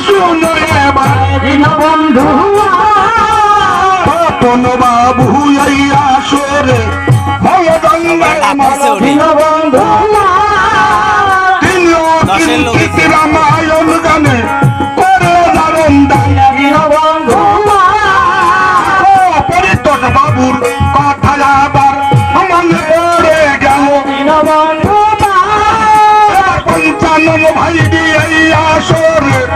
শুনো এবার বন্ধু তপন বাবু এই আসরে বন্ধু তিনিও কিঞ্চিত রামায়ণ গানে করে দারুণ দান বন্ধু পরিতোষ বাবুর কথা আবার মনে পড়ে গেল বন্ধু পঞ্চানন ভাই এই আসরে